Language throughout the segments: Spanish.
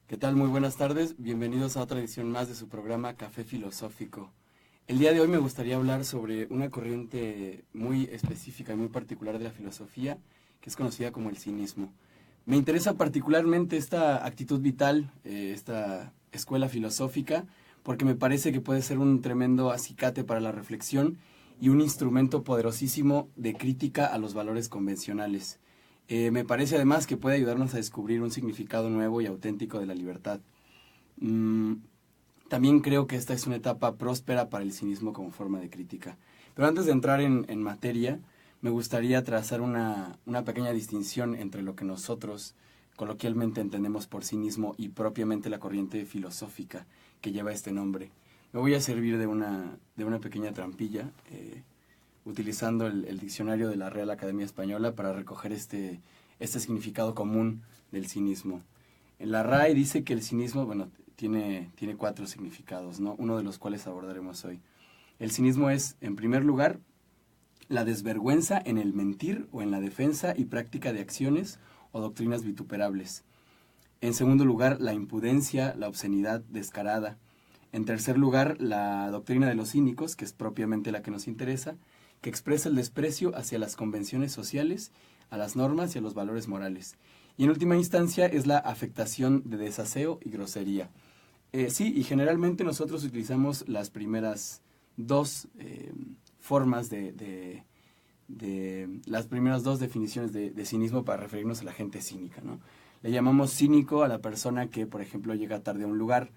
¿Qué tal? Muy buenas tardes. Bienvenidos a otra edición más de su programa Café Filosófico. El día de hoy me gustaría hablar sobre una corriente muy específica y muy particular de la filosofía, que es conocida como el cinismo. Me interesa particularmente esta actitud vital, esta escuela filosófica, porque me parece que puede ser un tremendo acicate para la reflexión y un instrumento poderosísimo de crítica a los valores convencionales. Me parece además que puede ayudarnos a descubrir un significado nuevo y auténtico de la libertad. Mm, También creo que esta es una etapa próspera para el cinismo como forma de crítica. Pero antes de entrar en materia, me gustaría trazar una pequeña distinción entre lo que nosotros coloquialmente entendemos por cinismo y propiamente la corriente filosófica que lleva este nombre. Me voy a servir de una pequeña trampilla, utilizando el diccionario de la Real Academia Española para recoger este significado común del cinismo. En la RAE dice que el cinismo, bueno, tiene 4 significados, ¿no? Uno de los cuales abordaremos hoy. El cinismo es, en primer lugar, la desvergüenza en el mentir o en la defensa y práctica de acciones o doctrinas vituperables. En segundo lugar, la impudencia, la obscenidad descarada. En tercer lugar, la doctrina de los cínicos, que es propiamente la que nos interesa, que expresa el desprecio hacia las convenciones sociales, a las normas y a los valores morales. Y en última instancia es la afectación de desaseo y grosería. Sí, y generalmente nosotros utilizamos las primeras dos formas las primeras dos definiciones de cinismo para referirnos a la gente cínica, ¿no? Le llamamos cínico a la persona que, por ejemplo, llega tarde a un lugar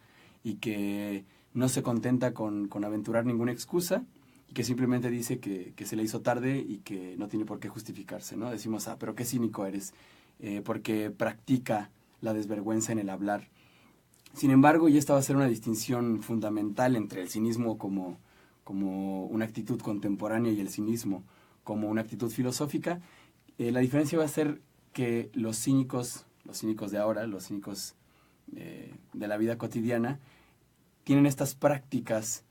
y que no se contenta con aventurar ninguna excusa y que simplemente dice que se le hizo tarde y que no tiene por qué justificarse, ¿no? Decimos, pero qué cínico eres, porque practica la desvergüenza en el hablar. Sin embargo, y esta va a ser una distinción fundamental entre el cinismo como una actitud contemporánea y el cinismo como una actitud filosófica, la diferencia va a ser que los cínicos de ahora, los cínicos de la vida cotidiana, tienen estas prácticas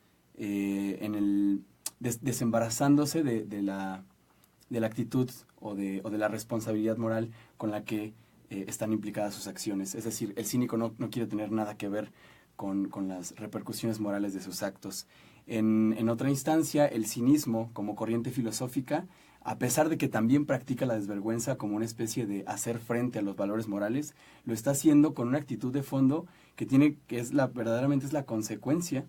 desembarazándose de la actitud o de la responsabilidad moral con la que están implicadas sus acciones. Es decir, el cínico no quiere tener nada que ver con las repercusiones morales de sus actos. En otra instancia, el cinismo como corriente filosófica, a pesar de que también practica la desvergüenza como una especie de hacer frente a los valores morales, lo está haciendo con una actitud de fondo verdaderamente es la consecuencia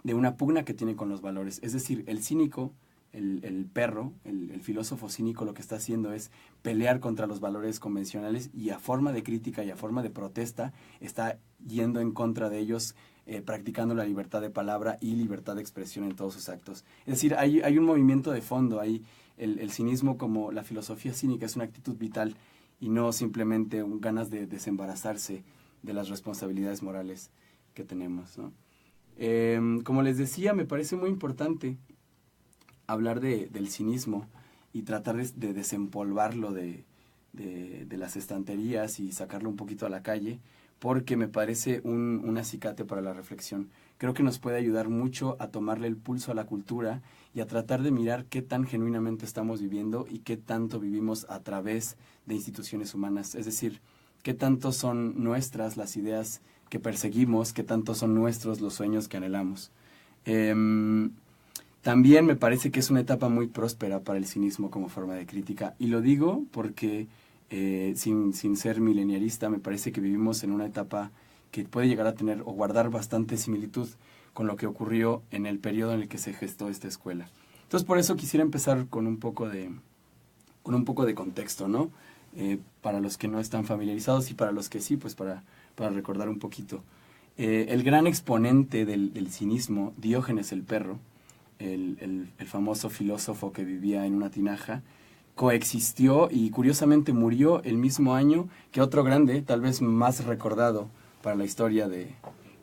de una pugna que tiene con los valores. Es decir, el cínico, el perro, el filósofo cínico, lo que está haciendo es pelear contra los valores convencionales y a forma de crítica y a forma de protesta está yendo en contra de ellos, practicando la libertad de palabra y libertad de expresión en todos sus actos. Es decir, hay un movimiento de fondo, hay el cinismo como la filosofía cínica es una actitud vital y no simplemente ganas de desembarazarse de las responsabilidades morales que tenemos, ¿no? Como les decía, me parece muy importante hablar del cinismo y tratar de desempolvarlo de las estanterías y sacarlo un poquito a la calle, porque me parece un acicate para la reflexión. Creo que nos puede ayudar mucho a tomarle el pulso a la cultura y a tratar de mirar qué tan genuinamente estamos viviendo y qué tanto vivimos a través de instituciones humanas. Es decir, qué tanto son nuestras las ideas que perseguimos, qué tanto son nuestros los sueños que anhelamos. También me parece que es una etapa muy próspera para el cinismo como forma de crítica. Y lo digo porque, sin ser milenialista, me parece que vivimos en una etapa que puede llegar a tener o guardar bastante similitud con lo que ocurrió en el periodo en el que se gestó esta escuela. Entonces, por eso quisiera empezar con un poco de contexto, ¿no? Para los que no están familiarizados y para los que sí, pues para recordar un poquito. El gran exponente del cinismo, Diógenes el perro, el famoso filósofo que vivía en una tinaja, coexistió y curiosamente murió el mismo año que otro grande, tal vez más recordado para la historia de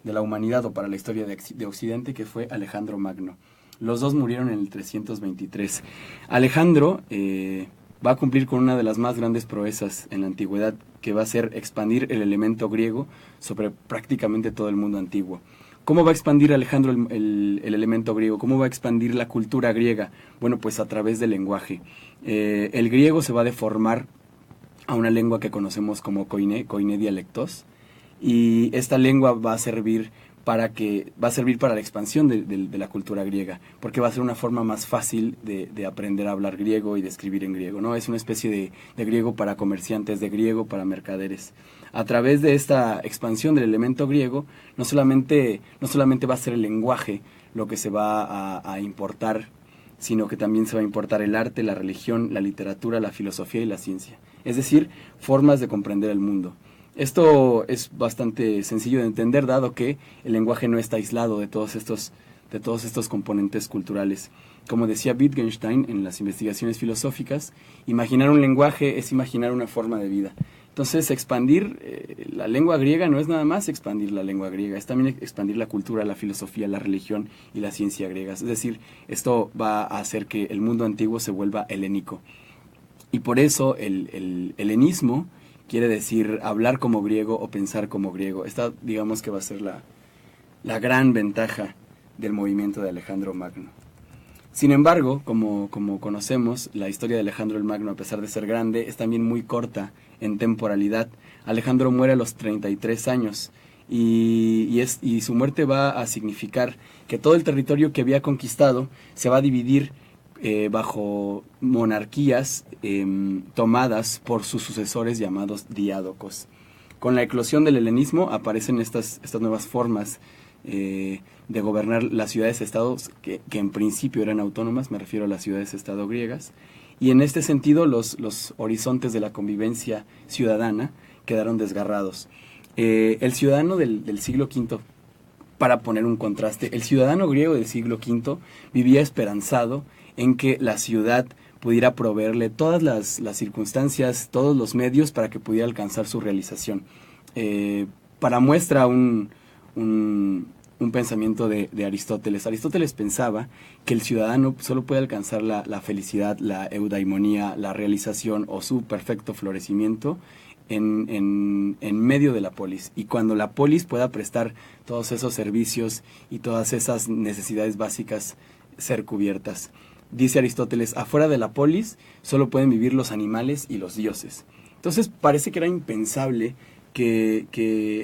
la humanidad o para la historia de Occidente, que fue Alejandro Magno. Los dos murieron en el 323. Alejandro va a cumplir con una de las más grandes proezas en la antigüedad, que va a ser expandir el elemento griego sobre prácticamente todo el mundo antiguo. ¿Cómo va a expandir Alejandro el elemento griego? ¿Cómo va a expandir la cultura griega? Bueno, pues a través del lenguaje. El griego se va a deformar a una lengua que conocemos como koiné dialectos, y esta lengua va a servir para la expansión de la cultura griega, porque va a ser una forma más fácil de aprender a hablar griego y de escribir en griego, ¿no? Es una especie de griego para comerciantes, de griego para mercaderes. A través de esta expansión del elemento griego, no solamente va a ser el lenguaje lo que se va a importar, sino que también se va a importar el arte, la religión, la literatura, la filosofía y la ciencia. Es decir, formas de comprender el mundo. Esto es bastante sencillo de entender, dado que el lenguaje no está aislado de todos estos componentes culturales. Como decía Wittgenstein en las investigaciones filosóficas, imaginar un lenguaje es imaginar una forma de vida. Entonces, expandir la lengua griega no es nada más expandir la lengua griega, es también expandir la cultura, la filosofía, la religión y la ciencia griegas. Es decir, esto va a hacer que el mundo antiguo se vuelva helénico. Y por eso el helenismo quiere decir hablar como griego o pensar como griego. Esta, digamos que va a ser la gran ventaja del movimiento de Alejandro Magno. Sin embargo, como conocemos, la historia de Alejandro el Magno, a pesar de ser grande, es también muy corta en temporalidad. Alejandro muere a los 33 años y su muerte va a significar que todo el territorio que había conquistado se va a dividir bajo monarquías tomadas por sus sucesores llamados diádocos. Con la eclosión del helenismo aparecen estas nuevas formas de gobernar las ciudades-estados que en principio eran autónomas, me refiero a las ciudades-estado griegas, y en este sentido los horizontes de la convivencia ciudadana quedaron desgarrados. El ciudadano del siglo V, para poner un contraste, el ciudadano griego del siglo V vivía esperanzado en que la ciudad pudiera proveerle todas las circunstancias, todos los medios para que pudiera alcanzar su realización. Para muestra un pensamiento de Aristóteles. Aristóteles pensaba que el ciudadano solo puede alcanzar la felicidad, la eudaimonía, la realización o su perfecto florecimiento en medio de la polis. Y cuando la polis pueda prestar todos esos servicios y todas esas necesidades básicas ser cubiertas. Dice Aristóteles, afuera de la polis solo pueden vivir los animales y los dioses. Entonces parece que era impensable que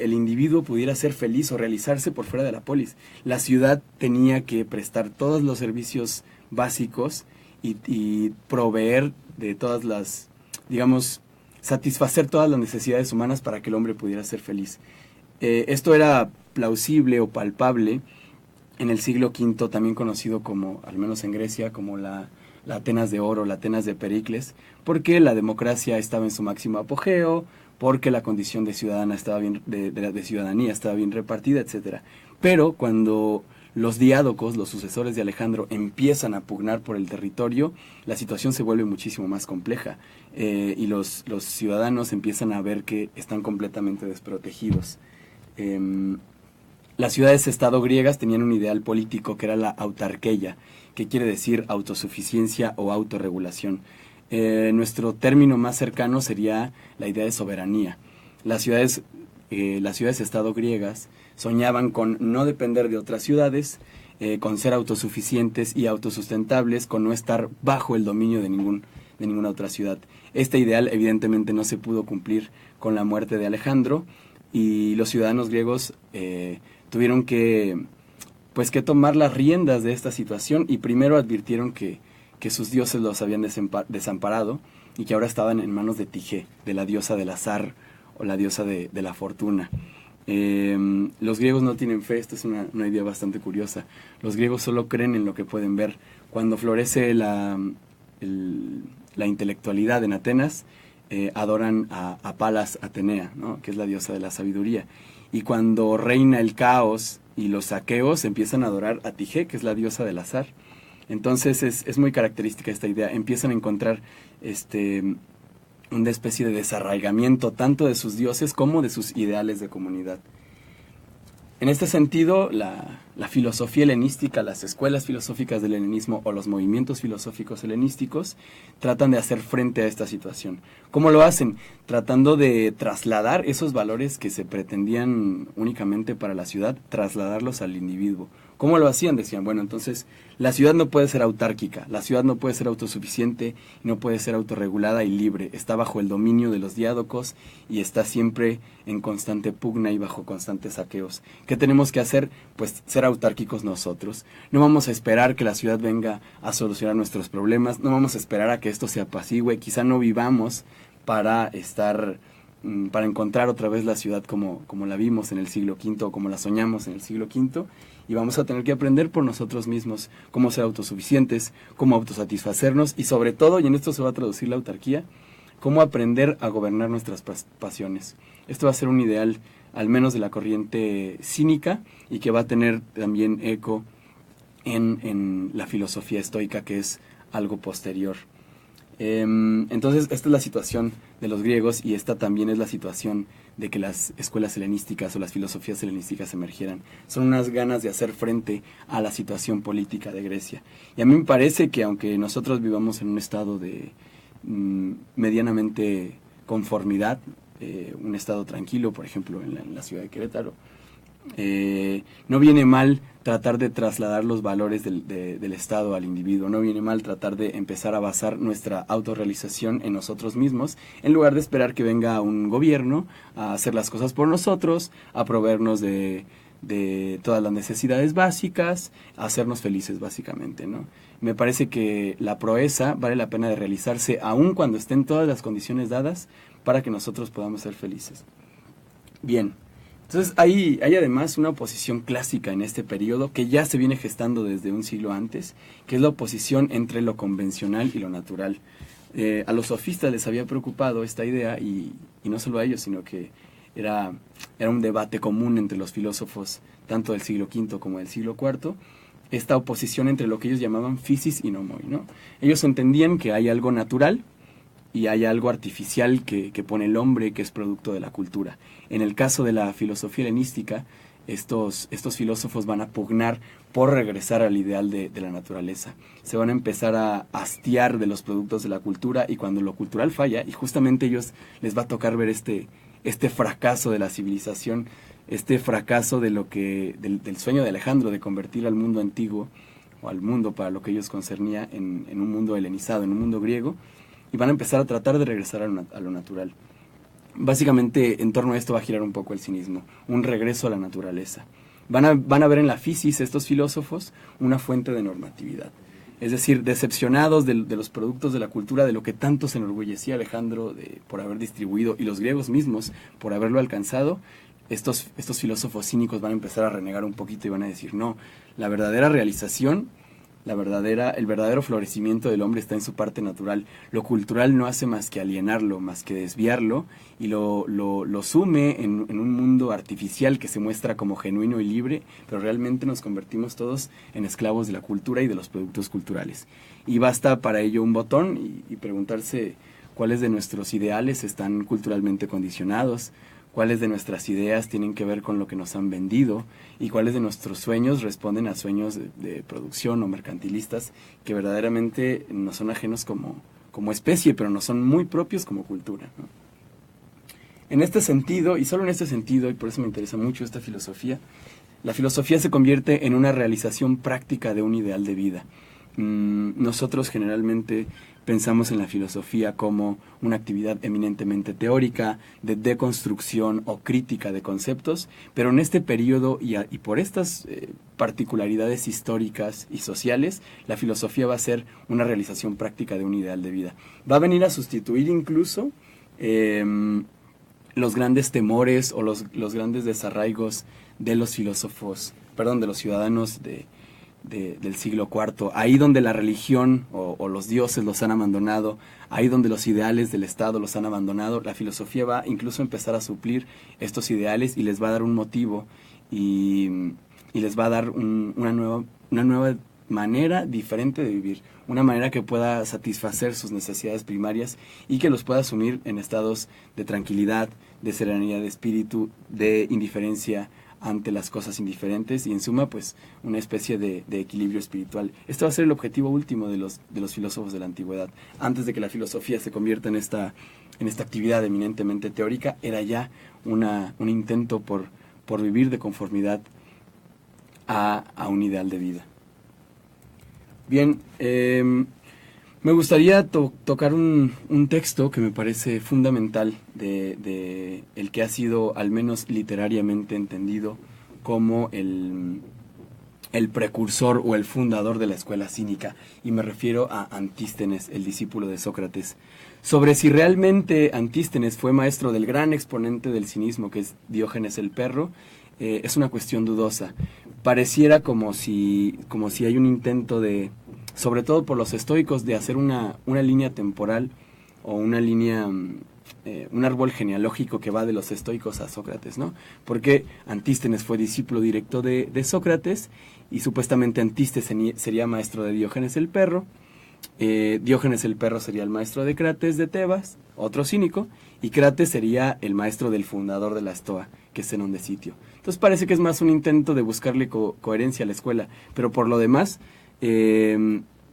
el individuo pudiera ser feliz o realizarse por fuera de la polis. La ciudad tenía que prestar todos los servicios básicos y proveer de todas las, digamos, satisfacer todas las necesidades humanas para que el hombre pudiera ser feliz. Esto era plausible o palpable en el siglo V, también conocido como, al menos en Grecia, como la Atenas de oro, la Atenas de Pericles, porque la democracia estaba en su máximo apogeo, porque la condición de ciudadanía estaba bien repartida, etc. Pero cuando los diádocos, los sucesores de Alejandro, empiezan a pugnar por el territorio, la situación se vuelve muchísimo más compleja y los ciudadanos empiezan a ver que están completamente desprotegidos. Las ciudades-estado griegas tenían un ideal político que era la autarquía, que quiere decir autosuficiencia o autorregulación. Nuestro término más cercano sería la idea de soberanía. Las ciudades-estado griegas soñaban con no depender de otras ciudades, con ser autosuficientes y autosustentables, con no estar bajo el dominio de ninguna otra ciudad. Este ideal evidentemente no se pudo cumplir con la muerte de Alejandro y los ciudadanos griegos tuvieron que tomar las riendas de esta situación y primero advirtieron que sus dioses los habían desamparado y que ahora estaban en manos de Tige, de la diosa del azar o la diosa de la fortuna. Los griegos no tienen fe, esta es una idea bastante curiosa. Los griegos solo creen en lo que pueden ver. Cuando florece la intelectualidad en Atenas, adoran a Palas Atenea, ¿no? Que es la diosa de la sabiduría. Y cuando reina el caos y los saqueos, empiezan a adorar a Tige, que es la diosa del azar. Entonces es muy característica esta idea. Empiezan a encontrar una especie de desarraigamiento tanto de sus dioses como de sus ideales de comunidad. En este sentido, la filosofía helenística, las escuelas filosóficas del helenismo o los movimientos filosóficos helenísticos tratan de hacer frente a esta situación. ¿Cómo lo hacen? Tratando de trasladar esos valores que se pretendían únicamente para la ciudad, trasladarlos al individuo. ¿Cómo lo hacían? Decían, bueno, entonces la ciudad no puede ser autárquica, la ciudad no puede ser autosuficiente, no puede ser autorregulada y libre, está bajo el dominio de los diádocos y está siempre en constante pugna y bajo constantes saqueos. ¿Qué tenemos que hacer? Pues ser autárquicos nosotros. No vamos a esperar que la ciudad venga a solucionar nuestros problemas, no vamos a esperar a que esto se apacigüe, quizá no vivamos para encontrar otra vez la ciudad como la vimos en el siglo V o como la soñamos en el siglo V, y vamos a tener que aprender por nosotros mismos cómo ser autosuficientes, cómo autosatisfacernos y sobre todo, y en esto se va a traducir la autarquía, cómo aprender a gobernar nuestras pasiones. Esto va a ser un ideal al menos de la corriente cínica y que va a tener también eco en la filosofía estoica, que es algo posterior. Entonces esta es la situación de los griegos y esta también es la situación de que las escuelas helenísticas o las filosofías helenísticas emergieran. Son unas ganas de hacer frente a la situación política de Grecia. Y a mí me parece que aunque nosotros vivamos en un estado de medianamente conformidad, un estado tranquilo, por ejemplo en la ciudad de Querétaro, no viene mal tratar de trasladar los valores del Estado al individuo, no viene mal tratar de empezar a basar nuestra autorrealización en nosotros mismos, en lugar de esperar que venga un gobierno a hacer las cosas por nosotros, a proveernos de todas las necesidades básicas, a hacernos felices básicamente, ¿no? Me parece que la proeza vale la pena de realizarse aun cuando estén todas las condiciones dadas para que nosotros podamos ser felices. Bien. Entonces hay además una oposición clásica en este periodo que ya se viene gestando desde un siglo antes, que es la oposición entre lo convencional y lo natural. A los sofistas les había preocupado esta idea y no solo a ellos, sino que era un debate común entre los filósofos tanto del siglo V como del siglo IV, esta oposición entre lo que ellos llamaban physis y nomoi, ¿no? Ellos entendían que hay algo natural y hay algo artificial que pone el hombre, que es producto de la cultura. En el caso de la filosofía helenística, estos filósofos van a pugnar por regresar al ideal de la naturaleza. Se van a empezar a hastiar de los productos de la cultura y cuando lo cultural falla, y justamente ellos les va a tocar ver este fracaso de la civilización, este fracaso de del sueño de Alejandro de convertir al mundo antiguo, o al mundo para lo que ellos concernía, en un mundo helenizado, en un mundo griego, y van a empezar a tratar de regresar a lo natural. Básicamente, en torno a esto va a girar un poco el cinismo, un regreso a la naturaleza. Van a ver en la physis estos filósofos una fuente de normatividad. Es decir, decepcionados de los productos de la cultura, de lo que tanto se enorgullecía Alejandro por haber distribuido, y los griegos mismos por haberlo alcanzado, estos filósofos cínicos van a empezar a renegar un poquito y van a decir, no, la verdadera realización, el verdadero florecimiento del hombre está en su parte natural. Lo cultural no hace más que alienarlo, más que desviarlo, y lo sume en un mundo artificial que se muestra como genuino y libre, pero realmente nos convertimos todos en esclavos de la cultura y de los productos culturales. Y basta para ello un botón y preguntarse cuáles de nuestros ideales están culturalmente condicionados, cuáles de nuestras ideas tienen que ver con lo que nos han vendido y cuáles de nuestros sueños responden a sueños de producción o mercantilistas que verdaderamente nos son ajenos como especie, pero nos son muy propios como cultura, ¿no? En este sentido, y solo en este sentido, y por eso me interesa mucho esta filosofía, la filosofía se convierte en una realización práctica de un ideal de vida. Nosotros generalmente pensamos en la filosofía como una actividad eminentemente teórica, de deconstrucción o crítica de conceptos, pero en este periodo y por estas particularidades históricas y sociales, la filosofía va a ser una realización práctica de un ideal de vida. Va a venir a sustituir incluso los grandes temores o los grandes desarraigos de los filósofos, de los ciudadanos del siglo IV, ahí donde la religión o los dioses los han abandonado, ahí donde los ideales del Estado los han abandonado, la filosofía va incluso a empezar a suplir estos ideales y les va a dar un motivo y les va a dar una nueva manera diferente de vivir, una manera que pueda satisfacer sus necesidades primarias y que los pueda sumir en estados de tranquilidad, de serenidad de espíritu, de indiferencia ante las cosas indiferentes y en suma pues una especie de equilibrio espiritual. Esto va a ser el objetivo último de los filósofos de la antigüedad. Antes de que la filosofía se convierta en esta actividad eminentemente teórica, era ya un intento por vivir de conformidad a un ideal de vida. Bien, me gustaría tocar un texto que me parece fundamental de el que ha sido, al menos literariamente entendido, como el precursor o el fundador de la escuela cínica, y me refiero a Antístenes, el discípulo de Sócrates. Sobre si realmente Antístenes fue maestro del gran exponente del cinismo, que es Diógenes el Perro, es una cuestión dudosa. Pareciera como si hay un intento de, sobre todo por los estoicos, de hacer una línea temporal o una línea, un árbol genealógico que va de los estoicos a Sócrates, ¿no? Porque Antístenes fue discípulo directo de Sócrates, y supuestamente Antístenes sería maestro de Diógenes el Perro. Diógenes el Perro sería el maestro de Crates de Tebas, otro cínico, y Crates sería el maestro del fundador de la Estoa, que es Zenón de Sitio. Entonces parece que es más un intento de buscarle coherencia a la escuela, pero por lo demás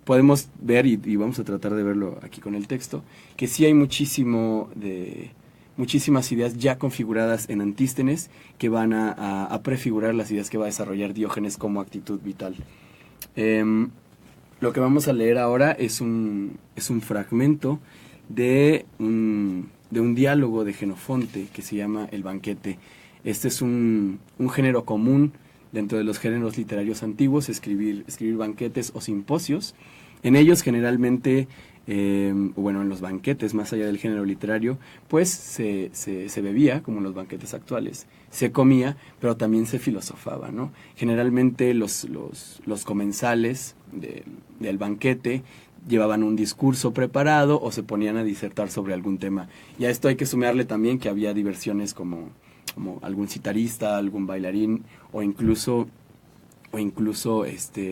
podemos ver, y vamos a tratar de verlo aquí con el texto, que sí hay muchísimas ideas ya configuradas en Antístenes que van a prefigurar las ideas que va a desarrollar Diógenes como actitud vital. Lo que vamos a leer ahora es un fragmento de un diálogo de Jenofonte que se llama El banquete. Este es un género común dentro de los géneros literarios antiguos, escribir banquetes o simposios. En ellos generalmente, en los banquetes, más allá del género literario, pues se bebía, como en los banquetes actuales, se comía, pero también se filosofaba, ¿no? Generalmente los comensales del banquete llevaban un discurso preparado o se ponían a disertar sobre algún tema. Y a esto hay que sumarle también que había diversiones como algún citarista, algún bailarín, o incluso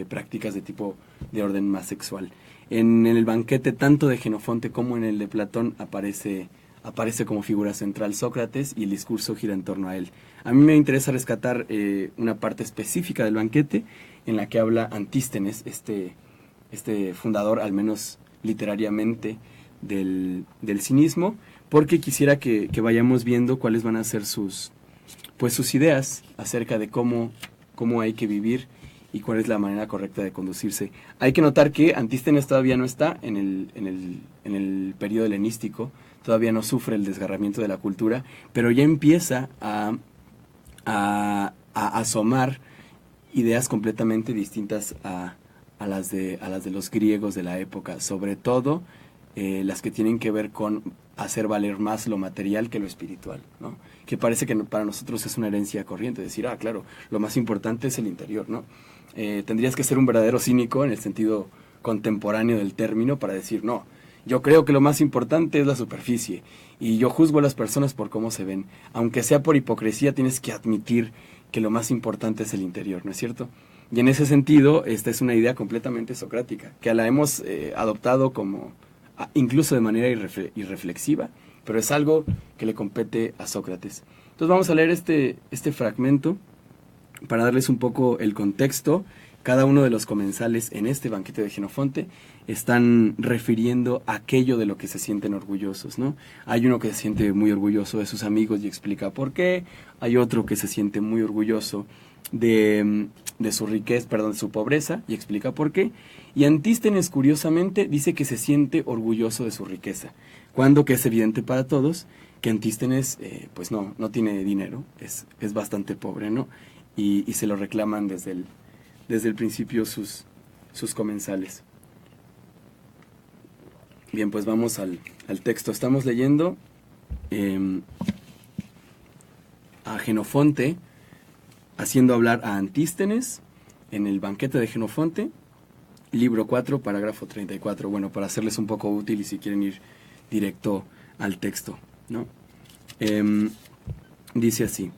prácticas de tipo de orden más sexual. En el banquete tanto de Jenofonte como en el de Platón aparece como figura central Sócrates, y el discurso gira en torno a él. A mí me interesa rescatar una parte específica del banquete en la que habla Antístenes, este fundador, al menos literariamente, del cinismo, porque quisiera que vayamos viendo cuáles van a ser sus ideas acerca de cómo hay que vivir y cuál es la manera correcta de conducirse. Hay que notar que Antístenes todavía no está en el periodo helenístico, todavía no sufre el desgarramiento de la cultura, pero ya empieza a asomar ideas completamente distintas a las de los griegos de la época, sobre todo las que tienen que ver con hacer valer más lo material que lo espiritual, ¿no? Que parece que para nosotros es una herencia corriente, decir, claro, lo más importante es el interior, ¿no? Tendrías que ser un verdadero cínico en el sentido contemporáneo del término para decir, no, yo creo que lo más importante es la superficie y yo juzgo a las personas por cómo se ven. Aunque sea por hipocresía, tienes que admitir que lo más importante es el interior, ¿no es cierto? Y en ese sentido, esta es una idea completamente socrática, que la hemos adoptado como incluso de manera irreflexiva, pero es algo que le compete a Sócrates. Entonces vamos a leer este fragmento para darles un poco el contexto. Cada uno de los comensales en este banquete de Jenofonte están refiriendo aquello de lo que se sienten orgullosos, ¿no? Hay uno que se siente muy orgulloso de sus amigos y explica por qué. Hay otro que se siente muy orgulloso de su riqueza, de su pobreza, y explica por qué. Y Antístenes, curiosamente, dice que se siente orgulloso de su riqueza, cuando que es evidente para todos que Antístenes pues no tiene dinero, es bastante pobre, ¿no? Y se lo reclaman desde el principio sus comensales. Bien, pues vamos al texto. Estamos leyendo a Jenofonte haciendo hablar a Antístenes en el banquete de Jenofonte, libro 4, parágrafo 34. Bueno, para hacerles un poco útil y si quieren ir directo al texto, ¿no? Dice así: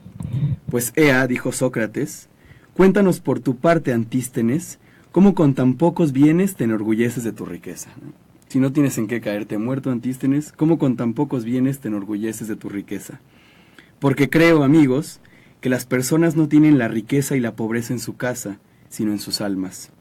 Pues ea, dijo Sócrates, cuéntanos por tu parte, Antístenes, cómo con tan pocos bienes te enorgulleces de tu riqueza, ¿no? Si no tienes en qué caerte muerto, Antístenes, cómo con tan pocos bienes te enorgulleces de tu riqueza. Porque creo, amigos, que las personas no tienen la riqueza y la pobreza en su casa, sino en sus almas.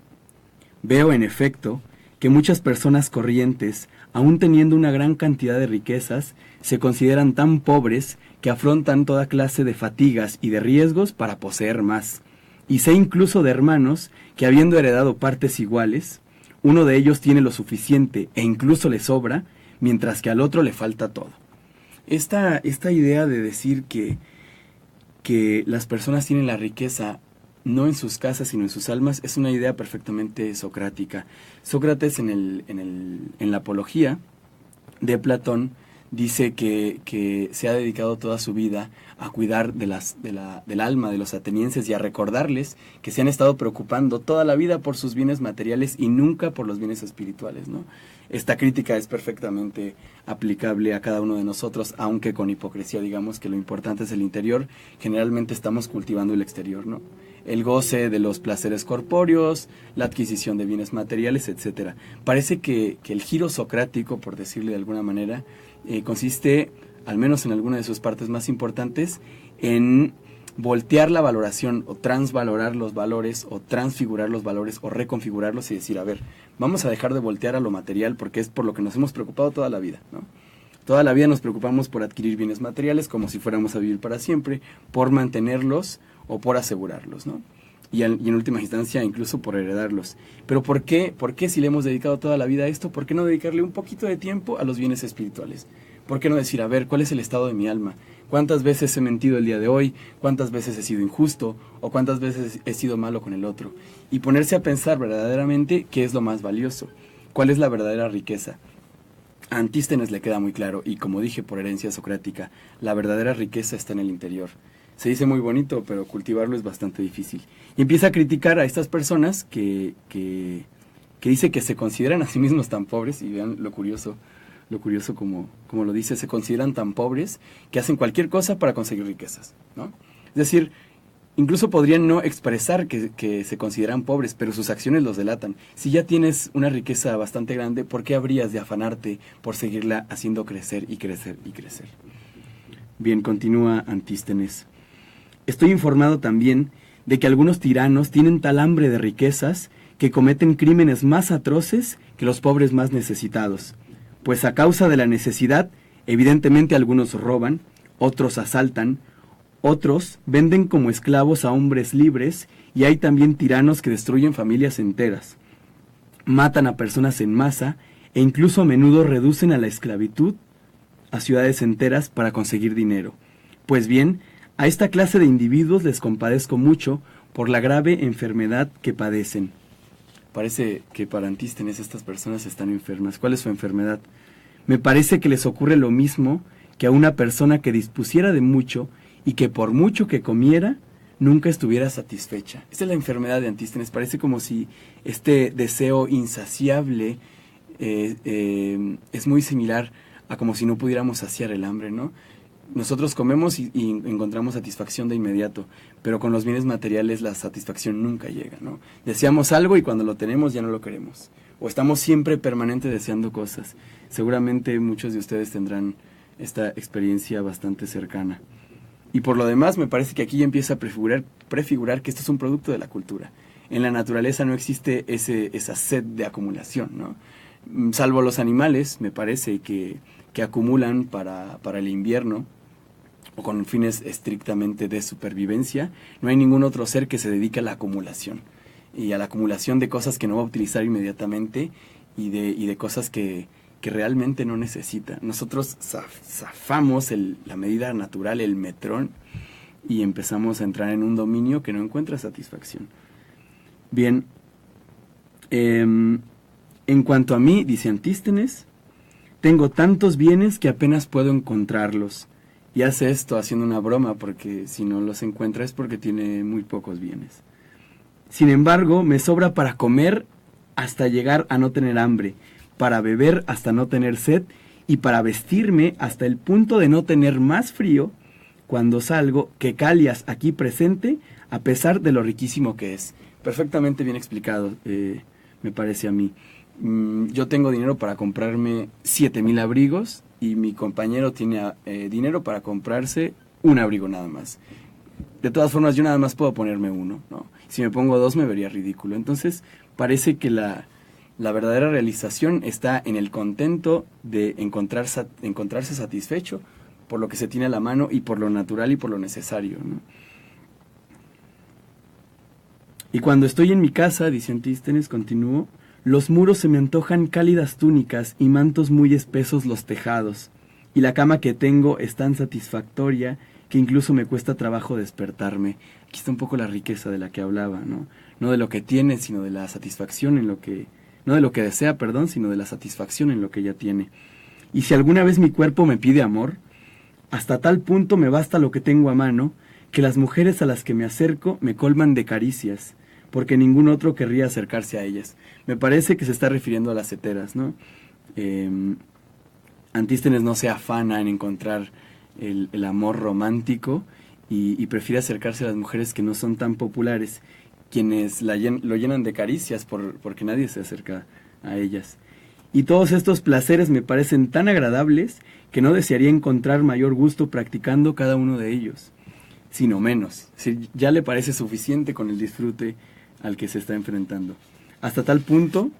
Veo, en efecto, que muchas personas corrientes, aun teniendo una gran cantidad de riquezas, se consideran tan pobres que afrontan toda clase de fatigas y de riesgos para poseer más, Y sé incluso de hermanos que, habiendo heredado partes iguales, uno de ellos tiene lo suficiente e incluso le sobra, mientras que al otro le falta todo. Esta idea de decir que las personas tienen la riqueza no en sus casas sino en sus almas es una idea perfectamente socrática. Sócrates en la Apología de Platón dice que se ha dedicado toda su vida a cuidar del alma de los atenienses y a recordarles que se han estado preocupando toda la vida por sus bienes materiales y nunca por los bienes espirituales, ¿no? Esta crítica es perfectamente aplicable a cada uno de nosotros, aunque con hipocresía digamos que lo importante es el interior. Generalmente estamos cultivando el exterior, ¿no? El goce de los placeres corpóreos, la adquisición de bienes materiales, etcétera. Parece que el giro socrático, por decirle de alguna manera, consiste, al menos en alguna de sus partes más importantes, en voltear la valoración o transvalorar los valores o transfigurar los valores o reconfigurarlos y decir, a ver, vamos a dejar de voltear a lo material porque es por lo que nos hemos preocupado toda la vida, ¿no? Toda la vida nos preocupamos por adquirir bienes materiales como si fuéramos a vivir para siempre, por mantenerlos o por asegurarlos, ¿no? Y en última instancia incluso por heredarlos. Pero ¿por qué si le hemos dedicado toda la vida a esto? ¿Por qué no dedicarle un poquito de tiempo a los bienes espirituales? ¿Por qué no decir, a ver, cuál es el estado de mi alma? ¿Cuántas veces he mentido el día de hoy? ¿Cuántas veces he sido injusto? ¿O cuántas veces he sido malo con el otro? Y ponerse a pensar verdaderamente qué es lo más valioso, cuál es la verdadera riqueza. A Antístenes le queda muy claro, y como dije por herencia socrática, la verdadera riqueza está en el interior. Se dice muy bonito, pero cultivarlo es bastante difícil. Y empieza a criticar a estas personas que dice que se consideran a sí mismos tan pobres, y vean lo curioso como lo dice, se consideran tan pobres que hacen cualquier cosa para conseguir riquezas, ¿no? Es decir, incluso podrían no expresar que se consideran pobres, pero sus acciones los delatan. Si ya tienes una riqueza bastante grande, ¿por qué habrías de afanarte por seguirla haciendo crecer y crecer y crecer? Bien, continúa Antístenes. Estoy informado también de que algunos tiranos tienen tal hambre de riquezas que cometen crímenes más atroces que los pobres más necesitados, pues a causa de la necesidad, evidentemente algunos roban, otros asaltan, otros venden como esclavos a hombres libres, y hay también tiranos que destruyen familias enteras, matan a personas en masa e incluso a menudo reducen a la esclavitud a ciudades enteras para conseguir dinero. Pues bien, a esta clase de individuos les compadezco mucho por la grave enfermedad que padecen. Parece que para Antístenes estas personas están enfermas. ¿Cuál es su enfermedad? Me parece que les ocurre lo mismo que a una persona que dispusiera de mucho y que por mucho que comiera, nunca estuviera satisfecha. Esta es la enfermedad de Antístenes. Parece como si este deseo insaciable es muy similar a como si no pudiéramos saciar el hambre, ¿no? Nosotros comemos y encontramos satisfacción de inmediato, pero con los bienes materiales la satisfacción nunca llega, ¿no? Deseamos algo y cuando lo tenemos ya no lo queremos. O estamos siempre permanente deseando cosas. Seguramente muchos de ustedes tendrán esta experiencia bastante cercana. Y por lo demás, me parece que aquí ya empieza a prefigurar que esto es un producto de la cultura. En la naturaleza no existe esa sed de acumulación, ¿no? Salvo los animales, me parece que acumulan para el invierno o con fines estrictamente de supervivencia. No hay ningún otro ser que se dedique a la acumulación y a la acumulación de cosas que no va a utilizar inmediatamente y de cosas que realmente no necesita. Nosotros zafamos la medida natural, el metrón, y empezamos a entrar en un dominio que no encuentra satisfacción. Bien, en cuanto a mí, dice Antístenes, tengo tantos bienes que apenas puedo encontrarlos. Y hace esto haciendo una broma, porque si no los encuentra es porque tiene muy pocos bienes. Sin embargo, me sobra para comer hasta llegar a no tener hambre, para beber hasta no tener sed y para vestirme hasta el punto de no tener más frío cuando salgo que Calias aquí presente, a pesar de lo riquísimo que es. Perfectamente bien explicado, me parece a mí. Yo tengo dinero para comprarme 7,000 abrigos y mi compañero tiene dinero para comprarse un abrigo nada más. De todas formas, yo nada más puedo ponerme uno, ¿no? Si me pongo dos me vería ridículo. Entonces, parece que la verdadera realización está en el contento de encontrarse satisfecho por lo que se tiene a la mano y por lo natural y por lo necesario, ¿no? Y cuando estoy en mi casa, dice Antístenes, continúo, los muros se me antojan cálidas túnicas y mantos muy espesos los tejados, y la cama que tengo es tan satisfactoria que incluso me cuesta trabajo despertarme. Aquí está un poco la riqueza de la que hablaba, ¿no? No de lo que tiene, sino de la satisfacción en lo que... No de lo que desea, perdón, sino de la satisfacción en lo que ya tiene. Y si alguna vez mi cuerpo me pide amor, hasta tal punto me basta lo que tengo a mano, que las mujeres a las que me acerco me colman de caricias, porque ningún otro querría acercarse a ellas. Me parece que se está refiriendo a las heteras, ¿no? Antístenes no se afana en encontrar el amor romántico y prefiere acercarse a las mujeres que no son tan populares, quienes lo llenan de caricias porque nadie se acerca a ellas. Y todos estos placeres me parecen tan agradables que no desearía encontrar mayor gusto practicando cada uno de ellos, sino menos. Si ya le parece suficiente con el disfrute al que se está enfrentando. Hasta tal punto,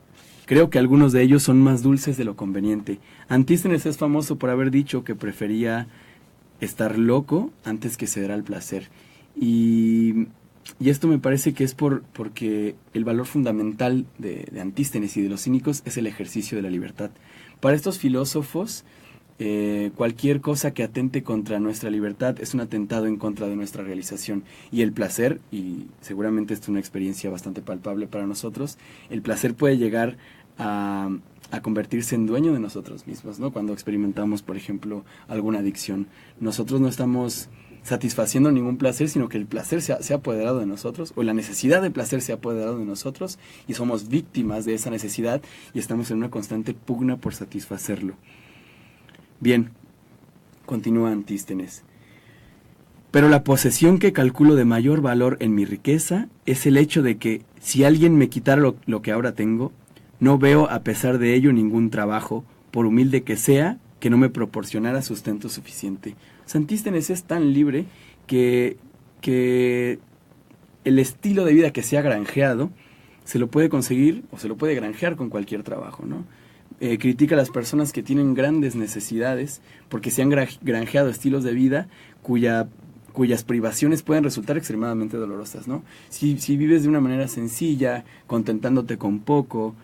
creo que algunos de ellos son más dulces de lo conveniente. Antístenes es famoso por haber dicho que prefería estar loco antes que ceder al placer. Y esto me parece que es porque el valor fundamental de Antístenes y de los cínicos es el ejercicio de la libertad. Para estos filósofos, cualquier cosa que atente contra nuestra libertad es un atentado en contra de nuestra realización. Y el placer, y seguramente esto es una experiencia bastante palpable para nosotros, el placer puede llegar a convertirse en dueño de nosotros mismos, ¿no? Cuando experimentamos, por ejemplo, alguna adicción. Nosotros no estamos satisfaciendo ningún placer, sino que el placer se ha apoderado de nosotros, o la necesidad de placer se ha apoderado de nosotros, y somos víctimas de esa necesidad, y estamos en una constante pugna por satisfacerlo. Bien, continúa Antístenes. Pero la posesión que calculo de mayor valor en mi riqueza es el hecho de que, si alguien me quitara lo que ahora tengo, no veo a pesar de ello ningún trabajo, por humilde que sea, que no me proporcionara sustento suficiente. Antístenes es tan libre que el estilo de vida que se ha granjeado se lo puede conseguir o se lo puede granjear con cualquier trabajo, ¿no? Critica a las personas que tienen grandes necesidades porque se han granjeado estilos de vida cuyas privaciones pueden resultar extremadamente dolorosas, ¿no? Si vives de una manera sencilla, contentándote con poco,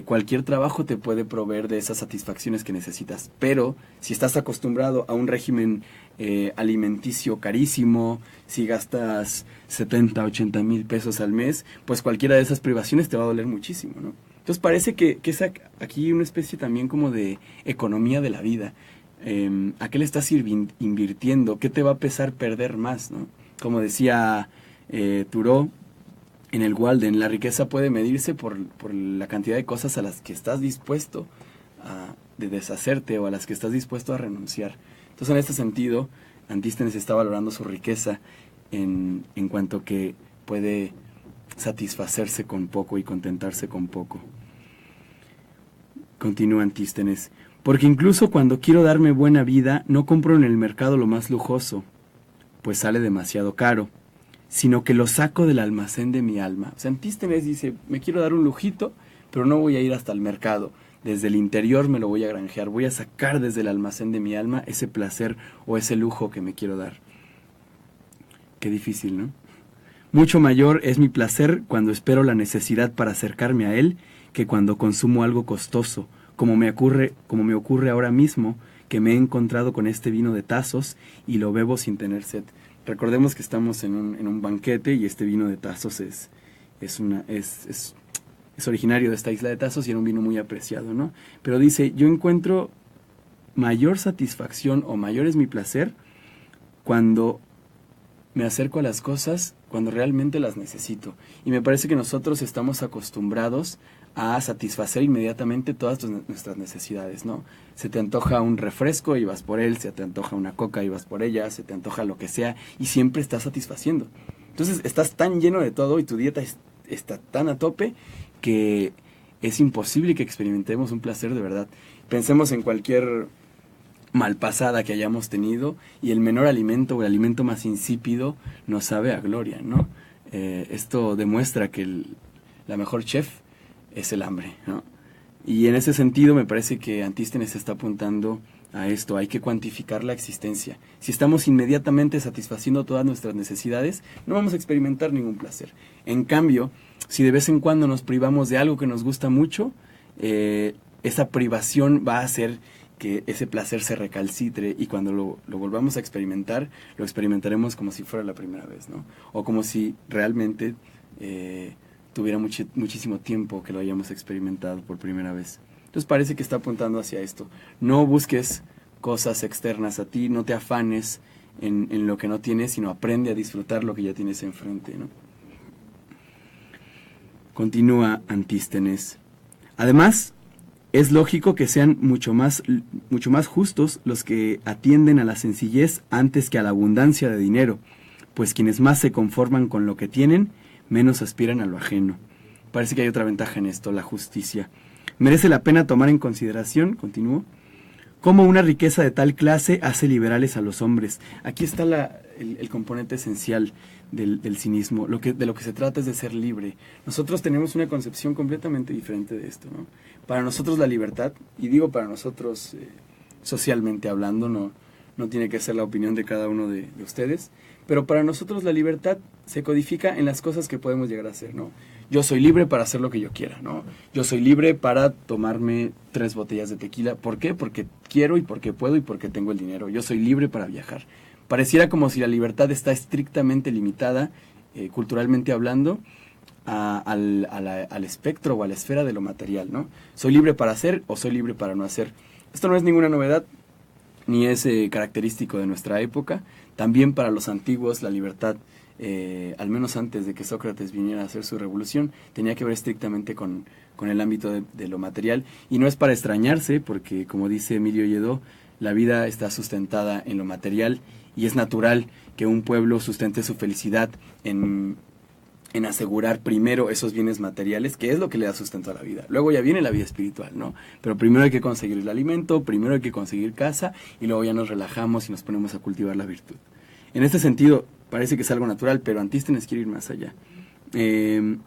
cualquier trabajo te puede proveer de esas satisfacciones que necesitas. Pero si estás acostumbrado a un régimen alimenticio carísimo, si gastas 70, 80 mil pesos al mes, pues cualquiera de esas privaciones te va a doler muchísimo, ¿no? Entonces parece que es aquí una especie también como de economía de la vida. ¿A qué le estás invirtiendo? ¿Qué te va a pesar perder más, ¿no? Como decía Thoreau en el Walden, la riqueza puede medirse por la cantidad de cosas a las que estás dispuesto de deshacerte o a las que estás dispuesto a renunciar. Entonces, en este sentido, Antístenes está valorando su riqueza en cuanto que puede satisfacerse con poco y contentarse con poco. Continúa Antístenes. Porque incluso cuando quiero darme buena vida, no compro en el mercado lo más lujoso, pues sale demasiado caro, sino que lo saco del almacén de mi alma. O sea, Antístenes dice, me quiero dar un lujito, pero no voy a ir hasta el mercado. Desde el interior me lo voy a granjear, voy a sacar desde el almacén de mi alma ese placer o ese lujo que me quiero dar. Qué difícil, ¿no? Mucho mayor es mi placer cuando espero la necesidad para acercarme a él que cuando consumo algo costoso, como me ocurre ahora mismo, que me he encontrado con este vino de tazos y lo bebo sin tener sed. Recordemos que estamos en un banquete y este vino de tazos es originario de esta isla de Tazos y era un vino muy apreciado, ¿no? Pero dice, yo encuentro mayor satisfacción o mayor es mi placer cuando me acerco a las cosas cuando realmente las necesito. Y me parece que nosotros estamos acostumbrados a satisfacer inmediatamente todas nuestras necesidades, ¿no? Se te antoja un refresco y vas por él, se te antoja una coca y vas por ella, se te antoja lo que sea y siempre estás satisfaciendo. Entonces estás tan lleno de todo y tu dieta está tan a tope que es imposible que experimentemos un placer de verdad. Pensemos en cualquier malpasada que hayamos tenido y el menor alimento o el alimento más insípido nos sabe a gloria, ¿no? Esto demuestra que la mejor chef es el hambre, ¿no? Y en ese sentido me parece que Antístenes está apuntando a esto, hay que cuantificar la existencia. Si estamos inmediatamente satisfaciendo todas nuestras necesidades, no vamos a experimentar ningún placer. En cambio, si de vez en cuando nos privamos de algo que nos gusta mucho, esa privación va a hacer que ese placer se recalcitre, y cuando lo volvamos a experimentar, lo experimentaremos como si fuera la primera vez, ¿no? O como si realmente tuviera muchísimo tiempo que lo hayamos experimentado por primera vez. Entonces parece que está apuntando hacia esto. No busques cosas externas a ti, no te afanes en lo que no tienes, sino aprende a disfrutar lo que ya tienes enfrente, ¿no? Continúa Antístenes. Además, es lógico que sean mucho más justos los que atienden a la sencillez antes que a la abundancia de dinero, pues quienes más se conforman con lo que tienen, menos aspiran a lo ajeno. Parece que hay otra ventaja en esto, la justicia. Merece la pena tomar en consideración, continúo, cómo una riqueza de tal clase hace liberales a los hombres. Aquí está el componente esencial del cinismo. De lo que se trata es de ser libre. Nosotros tenemos una concepción completamente diferente de esto, ¿no? Para nosotros la libertad, y digo para nosotros socialmente hablando, no tiene que ser la opinión de cada uno de ustedes, pero para nosotros la libertad se codifica en las cosas que podemos llegar a hacer, ¿no? Yo soy libre para hacer lo que yo quiera, ¿no? Yo soy libre para tomarme 3 botellas de tequila. ¿Por qué? Porque quiero y porque puedo y porque tengo el dinero. Yo soy libre para viajar. Pareciera como si la libertad está estrictamente limitada, culturalmente hablando, al espectro o a la esfera de lo material, ¿no? Soy libre para hacer o soy libre para no hacer. Esto no es ninguna novedad, ni es característico de nuestra época. También para los antiguos la libertad, al menos antes de que Sócrates viniera a hacer su revolución, tenía que ver estrictamente con el ámbito de lo material, y no es para extrañarse, porque como dice Emilio Lledó, la vida está sustentada en lo material, y es natural que un pueblo sustente su felicidad en asegurar primero esos bienes materiales, que es lo que le da sustento a la vida. Luego ya viene la vida espiritual, ¿no? Pero primero hay que conseguir el alimento, primero hay que conseguir casa, y luego ya nos relajamos y nos ponemos a cultivar la virtud. En este sentido, parece que es algo natural, pero Antístenes quiere ir más allá. Quiere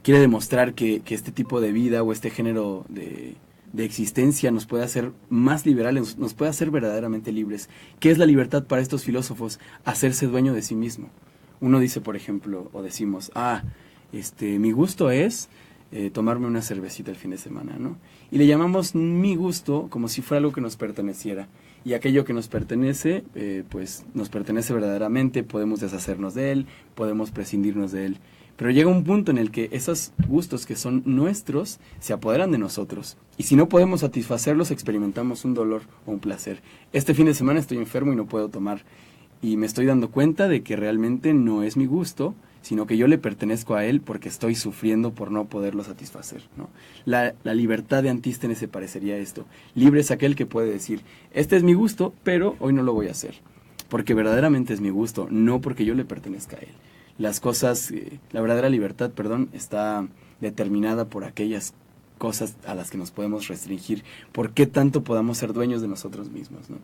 demostrar que este tipo de vida o este género de existencia nos puede hacer más liberales, nos puede hacer verdaderamente libres. ¿Qué es la libertad para estos filósofos? Hacerse dueño de sí mismo. Uno dice, por ejemplo, o decimos, mi gusto es tomarme una cervecita el fin de semana, ¿no? Y le llamamos mi gusto como si fuera algo que nos perteneciera. Y aquello que nos pertenece, pues nos pertenece verdaderamente, podemos deshacernos de él, podemos prescindirnos de él. Pero llega un punto en el que esos gustos que son nuestros se apoderan de nosotros. Y si no podemos satisfacerlos, experimentamos un dolor o un placer. Este fin de semana estoy enfermo y no puedo tomar. Y me estoy dando cuenta de que realmente no es mi gusto, sino que yo le pertenezco a él porque estoy sufriendo por no poderlo satisfacer, ¿no? La libertad de Antístenes se parecería a esto. Libre es aquel que puede decir, este es mi gusto, pero hoy no lo voy a hacer. Porque verdaderamente es mi gusto, no porque yo le pertenezca a él. Las cosas, la verdadera libertad, está determinada por aquellas cosas a las que nos podemos restringir. ¿Por qué tanto podamos ser dueños de nosotros mismos, no?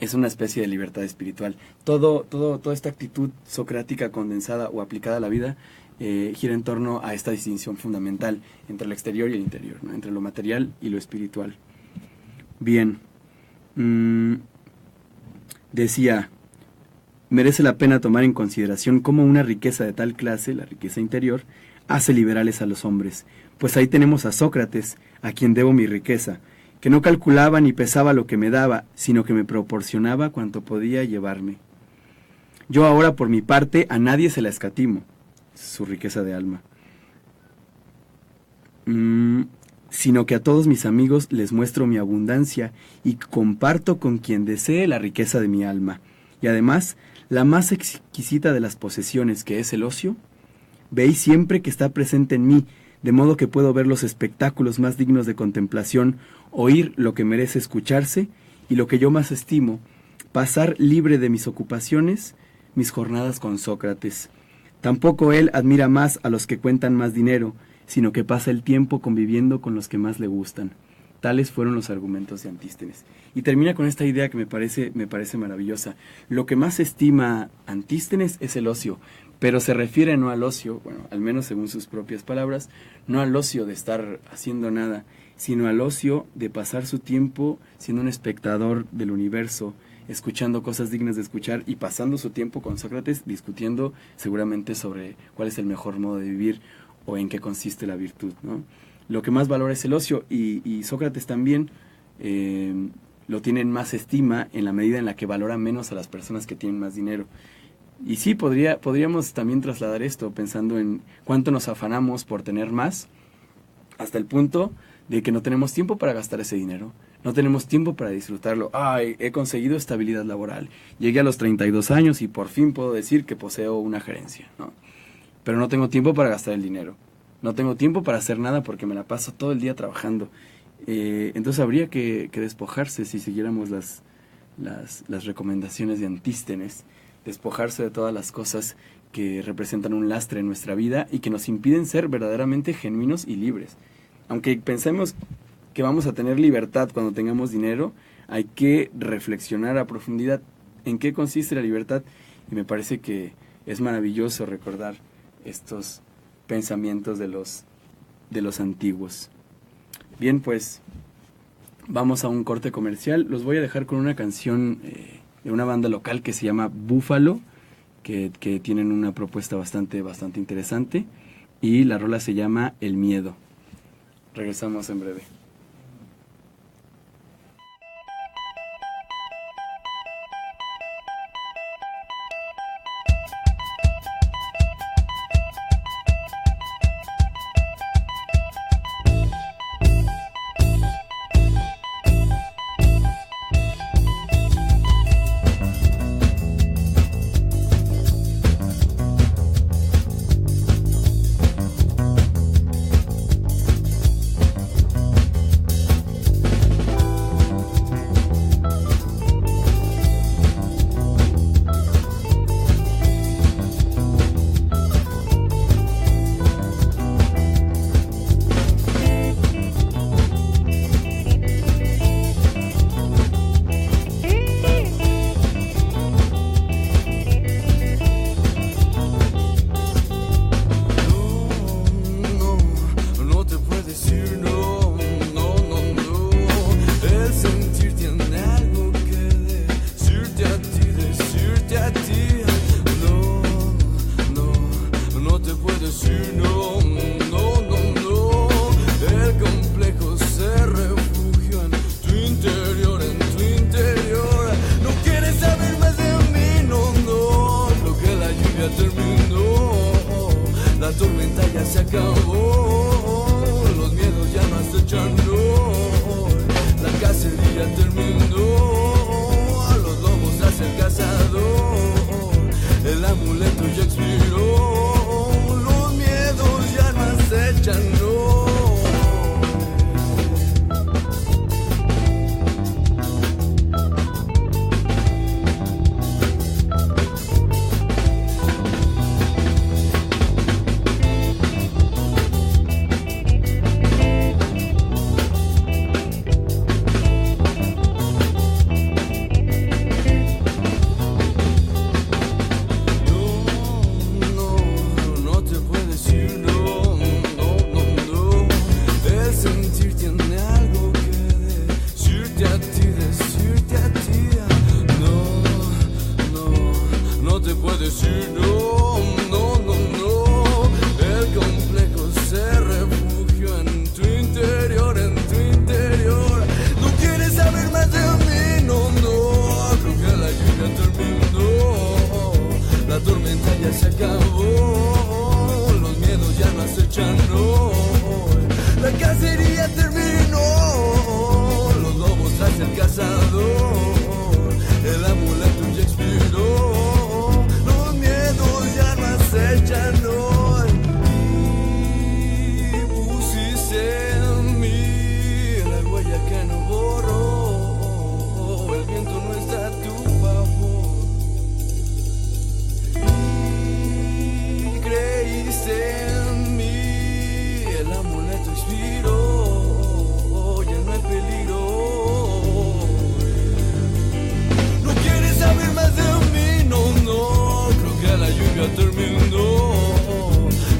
Es una especie de libertad espiritual. Toda esta actitud socrática condensada o aplicada a la vida gira en torno a esta distinción fundamental entre el exterior y el interior, ¿no? Entre lo material y lo espiritual. Bien. Decía, merece la pena tomar en consideración cómo una riqueza de tal clase, la riqueza interior, hace liberales a los hombres. Pues ahí tenemos a Sócrates, a quien debo mi riqueza, que no calculaba ni pesaba lo que me daba, sino que me proporcionaba cuanto podía llevarme. Yo ahora, por mi parte, a nadie se la escatimo, su riqueza de alma, sino que a todos mis amigos les muestro mi abundancia y comparto con quien desee la riqueza de mi alma. Y además, la más exquisita de las posesiones, que es el ocio, veis siempre que está presente en mí, de modo que puedo ver los espectáculos más dignos de contemplación, oír lo que merece escucharse, y lo que yo más estimo, pasar libre de mis ocupaciones, mis jornadas con Sócrates. Tampoco él admira más a los que cuentan más dinero, sino que pasa el tiempo conviviendo con los que más le gustan. Tales fueron los argumentos de Antístenes. Y termina con esta idea que me parece maravillosa. Lo que más estima Antístenes es el ocio, pero se refiere no al ocio, bueno, al menos según sus propias palabras, no al ocio de estar haciendo nada, sino al ocio de pasar su tiempo siendo un espectador del universo, escuchando cosas dignas de escuchar y pasando su tiempo con Sócrates discutiendo seguramente sobre cuál es el mejor modo de vivir o en qué consiste la virtud, ¿no? Lo que más valora es el ocio y Sócrates también lo tiene en más estima en la medida en la que valora menos a las personas que tienen más dinero. Y sí, podríamos también trasladar esto pensando en cuánto nos afanamos por tener más, hasta el punto de que no tenemos tiempo para gastar ese dinero, no tenemos tiempo para disfrutarlo. Ay, he conseguido estabilidad laboral, llegué a los 32 años y por fin puedo decir que poseo una gerencia, ¿no? Pero no tengo tiempo para gastar el dinero, no tengo tiempo para hacer nada porque me la paso todo el día trabajando. Entonces habría que despojarse, si siguiéramos las recomendaciones de Antístenes, despojarse de todas las cosas que representan un lastre en nuestra vida y que nos impiden ser verdaderamente genuinos y libres. Aunque pensemos que vamos a tener libertad cuando tengamos dinero, hay que reflexionar a profundidad en qué consiste la libertad, y me parece que es maravilloso recordar estos pensamientos de los antiguos. Bien, pues vamos a un corte comercial. Los voy a dejar con una canción de una banda local que se llama Búfalo, que tienen una propuesta bastante interesante, y la rola se llama El Miedo. Regresamos en breve.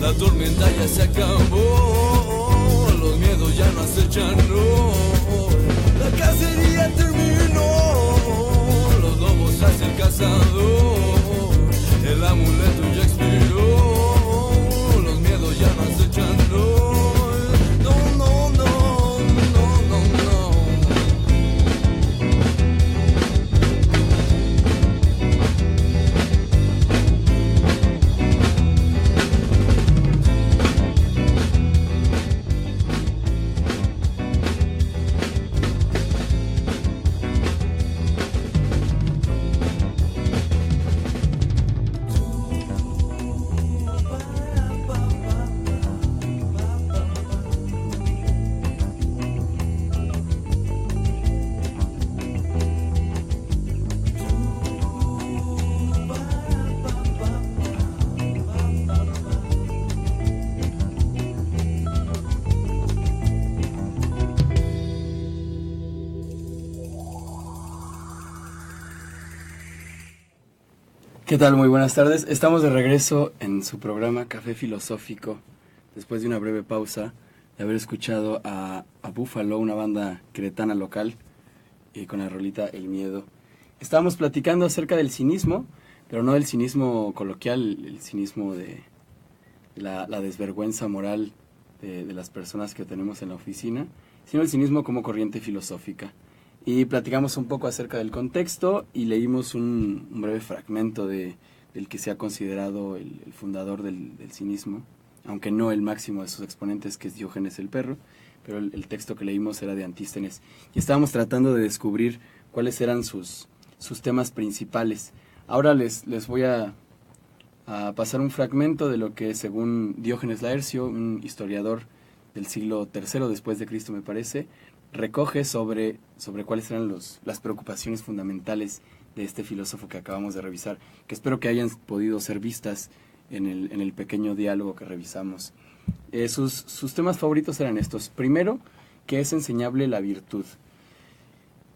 La tormenta ya se acabó, los miedos ya no acechan. ¿Qué tal? Muy buenas tardes. Estamos de regreso en su programa Café Filosófico, después de una breve pausa de haber escuchado a Búfalo, una banda queretana local, con la rolita El Miedo. Estábamos platicando acerca del cinismo, pero no del cinismo coloquial, el cinismo de la desvergüenza moral de las personas que tenemos en la oficina, sino el cinismo como corriente filosófica. Y platicamos un poco acerca del contexto y leímos un breve fragmento del que se ha considerado el fundador del cinismo, aunque no el máximo de sus exponentes, que es Diógenes el Perro, pero el texto que leímos era de Antístenes. Y estábamos tratando de descubrir cuáles eran sus temas principales. Ahora les voy a pasar un fragmento de lo que, según Diógenes Laercio, un historiador del siglo III después de Cristo, me parece, recoge sobre cuáles eran las preocupaciones fundamentales de este filósofo que acabamos de revisar, que espero que hayan podido ser vistas en el pequeño diálogo que revisamos. Sus temas favoritos eran estos. Primero, que es enseñable la virtud.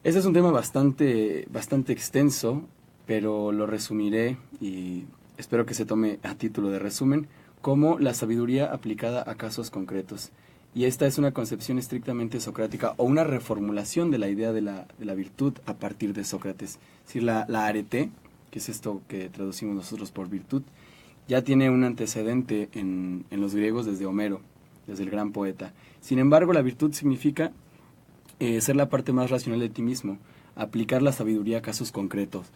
Ese es un tema bastante extenso, pero lo resumiré y espero que se tome a título de resumen como la sabiduría aplicada a casos concretos. Y esta es una concepción estrictamente socrática o una reformulación de la idea de la virtud a partir de Sócrates. Es decir, la arete, que es esto que traducimos nosotros por virtud, ya tiene un antecedente en los griegos desde Homero, desde el gran poeta. Sin embargo, la virtud significa ser la parte más racional de ti mismo, aplicar la sabiduría a casos concretos,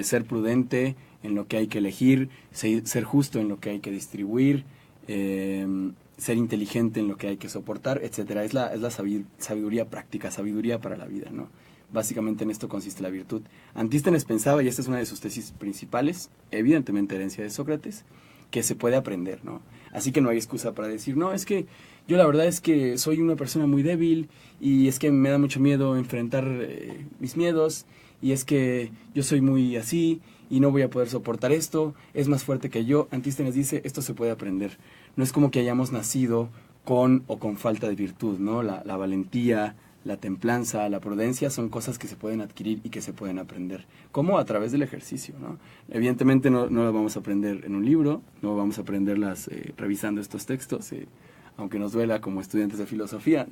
ser prudente en lo que hay que elegir, ser justo en lo que hay que distribuir, ser inteligente en lo que hay que soportar, etcétera. Es la sabiduría práctica, sabiduría para la vida, ¿no? Básicamente en esto consiste la virtud. Antístenes pensaba, y esta es una de sus tesis principales, evidentemente herencia de Sócrates, que se puede aprender, ¿no? Así que no hay excusa para decir, no, es que yo la verdad es que soy una persona muy débil y es que me da mucho miedo enfrentar mis miedos y es que yo soy muy así y no voy a poder soportar esto, es más fuerte que yo. Antístenes dice, esto se puede aprender. No es como que hayamos nacido con o con falta de virtud, ¿no? La valentía, la templanza, la prudencia son cosas que se pueden adquirir y que se pueden aprender. ¿Cómo? A través del ejercicio, ¿no? Evidentemente no las vamos a aprender en un libro, no vamos a aprenderlas revisando estos textos, aunque nos duela como estudiantes de filosofía,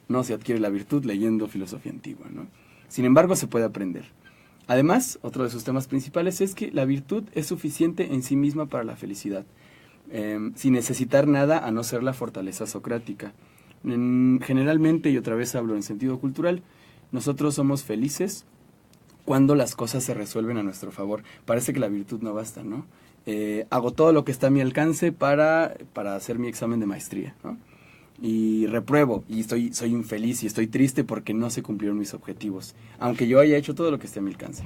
no se adquiere la virtud leyendo filosofía antigua, ¿no? Sin embargo, se puede aprender. Además, otro de sus temas principales es que la virtud es suficiente en sí misma para la felicidad, sin necesitar nada a no ser la fortaleza socrática. Generalmente, y otra vez hablo en sentido cultural, nosotros somos felices cuando las cosas se resuelven a nuestro favor. Parece que la virtud no basta, ¿no? Hago todo lo que está a mi alcance para hacer mi examen de maestría, ¿no? Y repruebo, y soy infeliz y estoy triste porque no se cumplieron mis objetivos, aunque yo haya hecho todo lo que esté a mi alcance.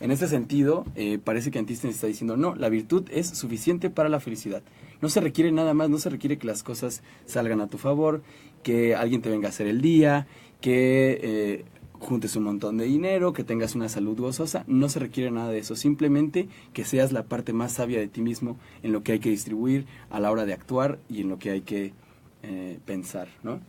En este sentido, parece que Antístenes está diciendo, no, la virtud es suficiente para la felicidad. No se requiere nada más, no se requiere que las cosas salgan a tu favor, que alguien te venga a hacer el día, que juntes un montón de dinero, que tengas una salud gozosa. No se requiere nada de eso, simplemente que seas la parte más sabia de ti mismo en lo que hay que distribuir a la hora de actuar y en lo que hay que pensar, ¿no?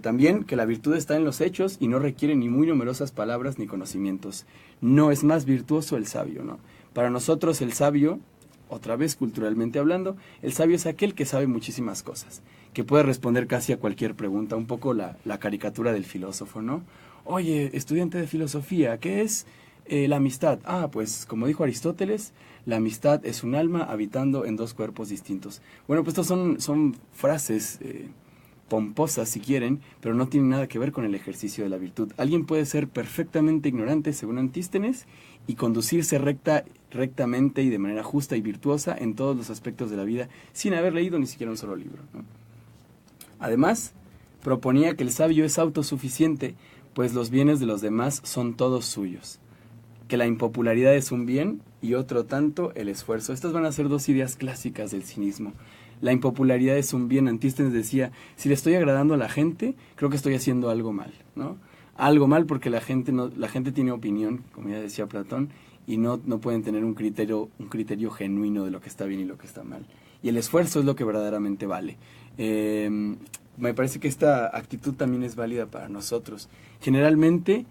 También que la virtud está en los hechos y no requiere ni muy numerosas palabras ni conocimientos. No es más virtuoso el sabio, ¿no? Para nosotros el sabio, otra vez culturalmente hablando, el sabio es aquel que sabe muchísimas cosas, que puede responder casi a cualquier pregunta, un poco la caricatura del filósofo, ¿no? Oye, estudiante de filosofía, ¿qué es la amistad? Ah, pues como dijo Aristóteles, la amistad es un alma habitando en dos cuerpos distintos. Bueno, pues estos son frases pomposas si quieren, pero no tienen nada que ver con el ejercicio de la virtud. Alguien puede ser perfectamente ignorante según Antístenes y conducirse rectamente y de manera justa y virtuosa en todos los aspectos de la vida sin haber leído ni siquiera un solo libro, ¿no? Además, proponía que el sabio es autosuficiente, pues los bienes de los demás son todos suyos, que la impopularidad es un bien y otro tanto el esfuerzo. Estas van a ser dos ideas clásicas del cinismo. La impopularidad es un bien. Antístenes decía, si le estoy agradando a la gente, creo que estoy haciendo algo mal, ¿no? Algo mal porque la gente tiene opinión, como ya decía Platón, y no pueden tener un criterio genuino de lo que está bien y lo que está mal. Y el esfuerzo es lo que verdaderamente vale. Me parece que esta actitud también es válida para nosotros. Generalmente,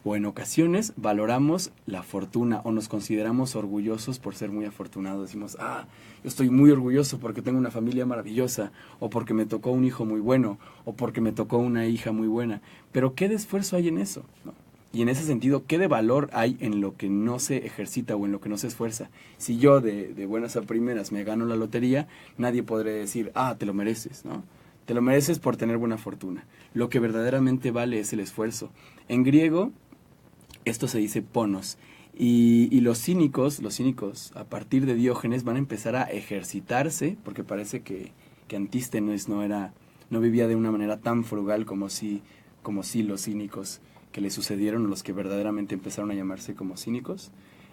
o en ocasiones valoramos la fortuna o nos consideramos orgullosos por ser muy afortunados. Decimos, yo estoy muy orgulloso porque tengo una familia maravillosa, o porque me tocó un hijo muy bueno, o porque me tocó una hija muy buena. Pero ¿qué de esfuerzo hay en eso? ¿No? Y en ese sentido, ¿qué de valor hay en lo que no se ejercita o en lo que no se esfuerza? Si yo de buenas a primeras me gano la lotería, nadie podrá decir, te lo mereces, ¿no? Te lo mereces por tener buena fortuna. Lo que verdaderamente vale es el esfuerzo. En griego, esto se dice ponos. Y los cínicos, a partir de Diógenes, van a empezar a ejercitarse, porque parece que Antístenes no vivía de una manera tan frugal como sí los cínicos que le sucedieron, los que verdaderamente empezaron a llamarse como cínicos.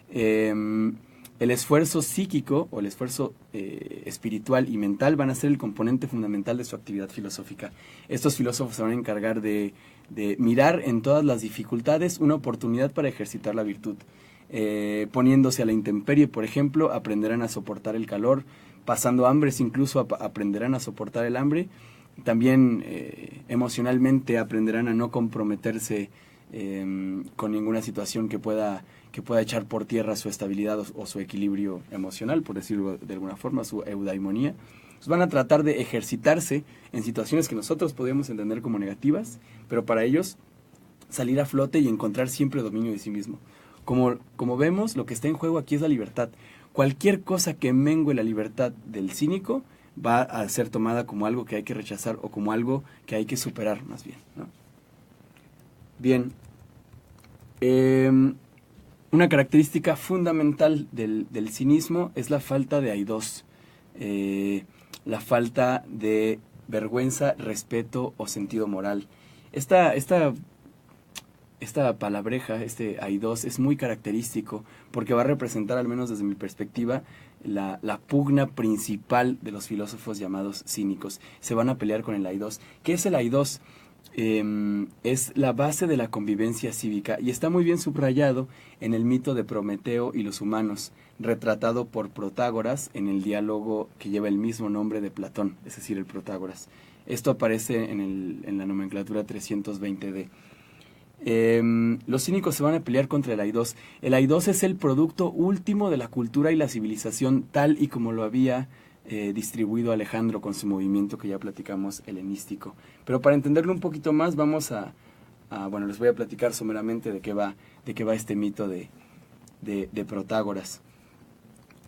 El esfuerzo psíquico o el esfuerzo espiritual y mental van a ser el componente fundamental de su actividad filosófica. Estos filósofos se van a encargar de mirar en todas las dificultades una oportunidad para ejercitar la virtud. Poniéndose a la intemperie, por ejemplo, aprenderán a soportar el calor, pasando hambres incluso aprenderán a soportar el hambre. También emocionalmente aprenderán a no comprometerse con ninguna situación que pueda echar por tierra su estabilidad o su equilibrio emocional, por decirlo de alguna forma, su eudaimonía. Entonces van a tratar de ejercitarse en situaciones que nosotros podemos entender como negativas, pero para ellos salir a flote y encontrar siempre dominio de sí mismo. Como vemos, lo que está en juego aquí es la libertad. Cualquier cosa que mengue la libertad del cínico va a ser tomada como algo que hay que rechazar o como algo que hay que superar, más bien, ¿no? Bien, una característica fundamental del cinismo es la falta de aidos, la falta de vergüenza, respeto o sentido moral. Esta palabreja, este aidos, es muy característico porque va a representar, al menos desde mi perspectiva, la pugna principal de los filósofos llamados cínicos. Se van a pelear con el aidos. ¿Qué es el aidos? Es la base de la convivencia cívica y está muy bien subrayado en el mito de Prometeo y los humanos, retratado por Protágoras en el diálogo que lleva el mismo nombre de Platón, es decir, el Protágoras. Esto aparece en la nomenclatura 320D. Los cínicos se van a pelear contra el aidos. El aidos es el producto último de la cultura y la civilización tal y como lo había distribuido Alejandro con su movimiento que ya platicamos, helenístico. Pero para entenderlo un poquito más vamos bueno, les voy a platicar someramente de qué va este mito de Protágoras.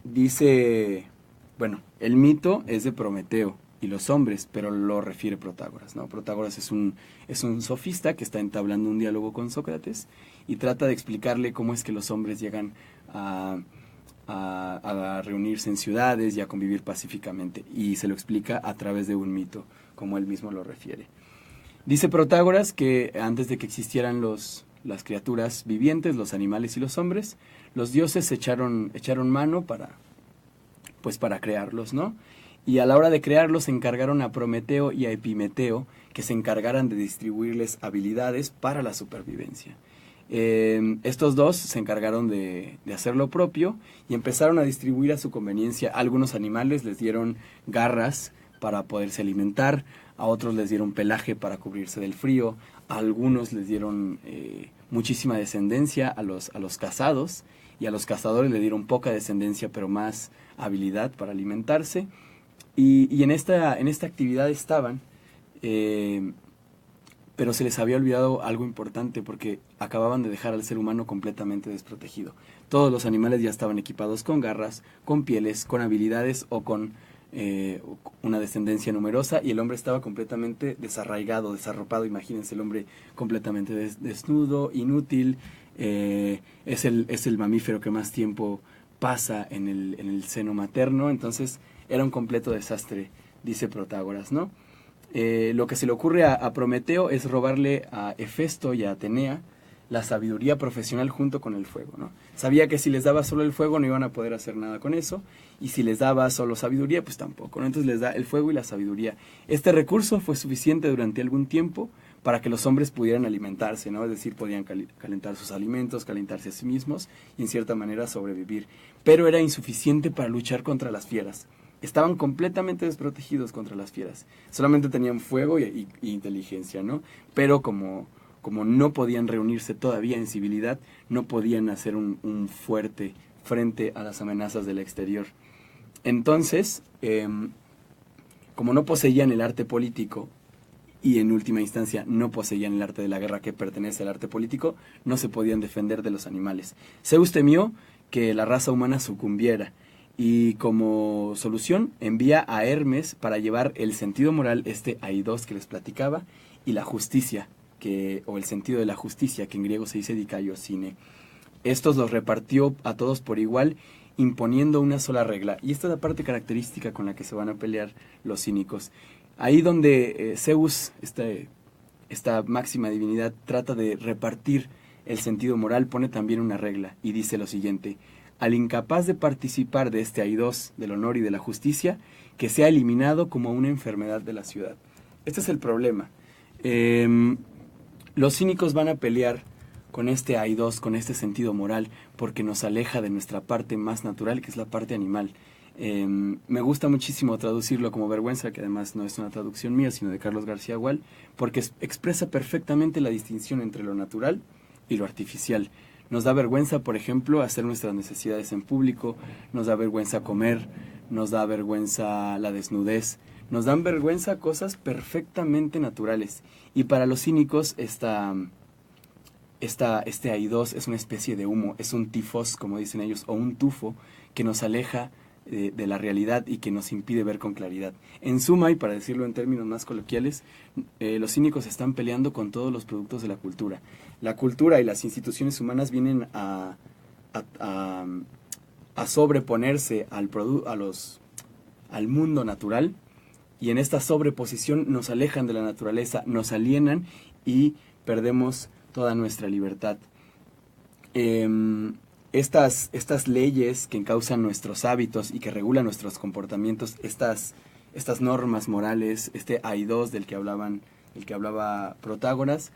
Dice, bueno, el mito es de Prometeo y los hombres, pero lo refiere Protágoras, ¿no? Protágoras es un sofista que está entablando un diálogo con Sócrates y trata de explicarle cómo es que los hombres llegan a reunirse en ciudades y a convivir pacíficamente, y se lo explica a través de un mito, como él mismo lo refiere. Dice Protágoras que antes de que existieran las criaturas vivientes, los animales y los hombres, los dioses echaron mano para crearlos, ¿no? Y a la hora de crearlos encargaron a Prometeo y a Epimeteo que se encargaran de distribuirles habilidades para la supervivencia. Estos dos se encargaron de hacer lo propio y empezaron a distribuir a su conveniencia. A algunos animales les dieron garras para poderse alimentar, a otros les dieron pelaje para cubrirse del frío, a algunos les dieron muchísima descendencia a los cazados, y a los cazadores le dieron poca descendencia pero más habilidad para alimentarse, y en esta actividad estaban, pero se les había olvidado algo importante porque acababan de dejar al ser humano completamente desprotegido. Todos los animales ya estaban equipados con garras, con pieles, con habilidades o con una descendencia numerosa, y el hombre estaba completamente desarraigado, desarropado. Imagínense, el hombre completamente desnudo, inútil. Es el mamífero que más tiempo pasa en el seno materno, entonces era un completo desastre, dice Protágoras, ¿no? Lo que se le ocurre a Prometeo es robarle a Hefesto y a Atenea la sabiduría profesional junto con el fuego, ¿no? Sabía que si les daba solo el fuego no iban a poder hacer nada con eso, y si les daba solo sabiduría, pues tampoco, ¿no? Entonces les da el fuego y la sabiduría. Este recurso fue suficiente durante algún tiempo para que los hombres pudieran alimentarse, ¿no? Es decir, podían calentar sus alimentos, calentarse a sí mismos y en cierta manera sobrevivir. Pero era insuficiente para luchar contra las fieras. Estaban completamente desprotegidos contra las fieras. Solamente tenían fuego y inteligencia, ¿no? Pero como como no podían reunirse todavía en civilidad, no podían hacer un fuerte frente a las amenazas del exterior. Entonces, como no poseían el arte político, y en última instancia no poseían el arte de la guerra que pertenece al arte político, no se podían defender de los animales. Zeus temió que la raza humana sucumbiera, y como solución envía a Hermes para llevar el sentido moral, aidos que les platicaba, y la justicia, o el sentido de la justicia, que en griego se dice dikaiosine. Estos los repartió a todos por igual, imponiendo una sola regla. Y esta es la parte característica con la que se van a pelear los cínicos. Ahí donde Zeus, esta máxima divinidad, trata de repartir el sentido moral, pone también una regla y dice lo siguiente: al incapaz de participar de este aidos del honor y de la justicia, que sea eliminado como una enfermedad de la ciudad. Este es el problema. Los cínicos van a pelear con este aidos, con este sentido moral, porque nos aleja de nuestra parte más natural, que es la parte animal. Me gusta muchísimo traducirlo como vergüenza, que además no es una traducción mía, sino de Carlos García Gual, porque expresa perfectamente la distinción entre lo natural y lo artificial. Nos da vergüenza, por ejemplo, hacer nuestras necesidades en público, nos da vergüenza comer, nos da vergüenza la desnudez, nos dan vergüenza cosas perfectamente naturales. Y para los cínicos este aidos es una especie de humo, es un tifos, como dicen ellos, o un tufo que nos aleja de la realidad y que nos impide ver con claridad. En suma, y para decirlo en términos más coloquiales, los cínicos están peleando con todos los productos de la cultura. La cultura y las instituciones humanas vienen a sobreponerse al mundo natural, y en esta sobreposición nos alejan de la naturaleza, nos alienan y perdemos toda nuestra libertad. Estas leyes que encausan nuestros hábitos y que regulan nuestros comportamientos, estas normas morales, aidos del que hablaba Protágoras,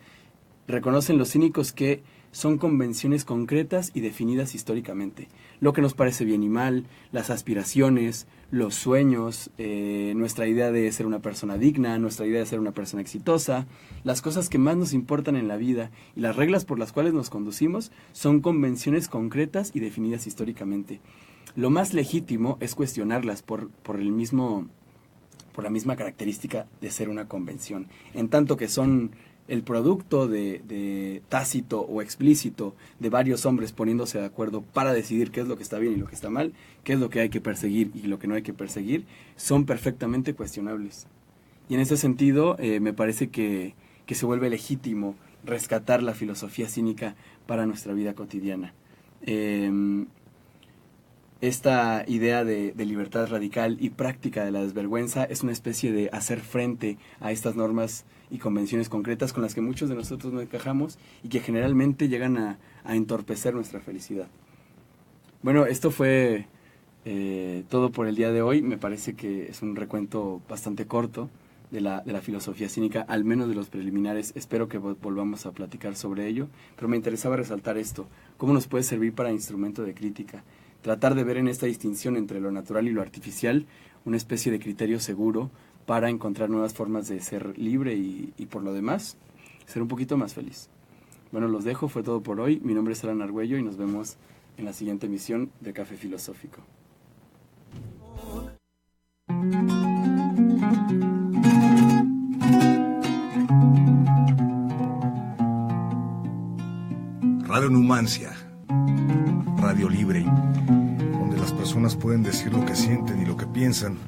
reconocen los cínicos que son convenciones concretas y definidas históricamente. Lo que nos parece bien y mal, las aspiraciones, los sueños, nuestra idea de ser una persona digna, nuestra idea de ser una persona exitosa, las cosas que más nos importan en la vida y las reglas por las cuales nos conducimos son convenciones concretas y definidas históricamente. Lo más legítimo es cuestionarlas por la misma característica de ser una convención, en tanto que son el producto de tácito o explícito de varios hombres poniéndose de acuerdo para decidir qué es lo que está bien y lo que está mal, qué es lo que hay que perseguir y lo que no hay que perseguir, son perfectamente cuestionables. Y en ese sentido, me parece que se vuelve legítimo rescatar la filosofía cínica para nuestra vida cotidiana. Esta idea de libertad radical y práctica de la desvergüenza es una especie de hacer frente a estas normas y convenciones concretas con las que muchos de nosotros no encajamos y que generalmente llegan a entorpecer nuestra felicidad. Bueno, esto fue todo por el día de hoy. Me parece que es un recuento bastante corto de la filosofía cínica, al menos de los preliminares. Espero que volvamos a platicar sobre ello, pero me interesaba resaltar esto: cómo nos puede servir para instrumento de crítica. Tratar de ver en esta distinción entre lo natural y lo artificial una especie de criterio seguro para encontrar nuevas formas de ser libre y por lo demás, ser un poquito más feliz. Bueno, los dejo, fue todo por hoy. Mi nombre es Alan Argüello y nos vemos en la siguiente emisión de Café Filosófico. Radio Numancia, radio libre, donde las personas pueden decir lo que sienten y lo que piensan